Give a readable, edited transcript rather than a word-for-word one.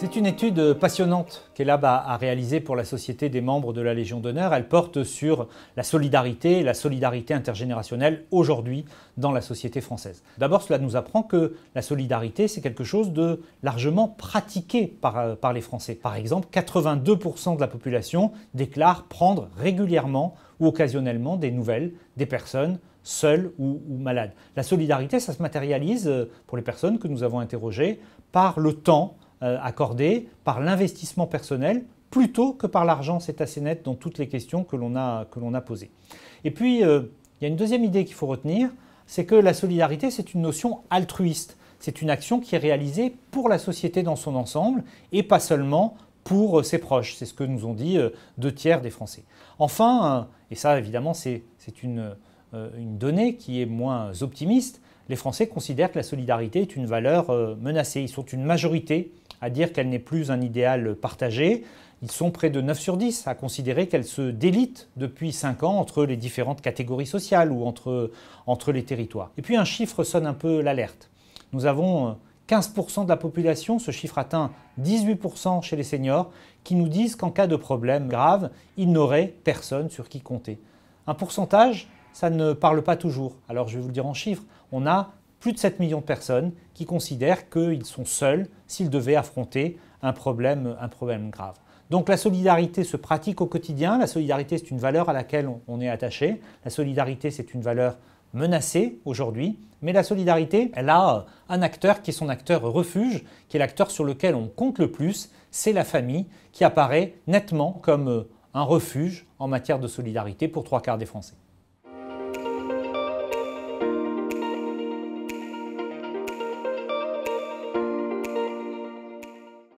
C'est une étude passionnante qu'Elab a réalisée pour la Société des membres de la Légion d'honneur. Elle porte sur la solidarité intergénérationnelle aujourd'hui dans la société française. D'abord, cela nous apprend que la solidarité, c'est quelque chose de largement pratiqué par les Français. Par exemple, 82% de la population déclare prendre régulièrement ou occasionnellement des nouvelles des personnes seules ou malades. La solidarité, ça se matérialise pour les personnes que nous avons interrogées par le temps accordé, par l'investissement personnel, plutôt que par l'argent. C'est assez net dans toutes les questions que l'on a posées. Et puis, il y a une deuxième idée qu'il faut retenir, c'est que la solidarité, c'est une notion altruiste. C'est une action qui est réalisée pour la société dans son ensemble et pas seulement pour ses proches. C'est ce que nous ont dit 2/3 des Français. Enfin, et ça évidemment c'est une donnée qui est moins optimiste, les Français considèrent que la solidarité est une valeur menacée. Ils sont une majorité à dire qu'elle n'est plus un idéal partagé. Ils sont près de 9 sur 10 à considérer qu'elle se délite depuis 5 ans entre les différentes catégories sociales ou entre les territoires. Et puis un chiffre sonne un peu l'alerte. Nous avons 15% de la population, ce chiffre atteint 18% chez les seniors, qui nous disent qu'en cas de problème grave, ils n'auraient personne sur qui compter. Un pourcentage, ça ne parle pas toujours. Alors je vais vous le dire en chiffres, on a plus de 7 millions de personnes qui considèrent qu'ils sont seuls s'ils devaient affronter un problème grave. Donc la solidarité se pratique au quotidien, la solidarité c'est une valeur à laquelle on est attaché, la solidarité c'est une valeur menacée aujourd'hui, mais la solidarité, elle a un acteur qui est son acteur refuge, qui est l'acteur sur lequel on compte le plus, c'est la famille qui apparaît nettement comme un refuge en matière de solidarité pour 3/4 des Français.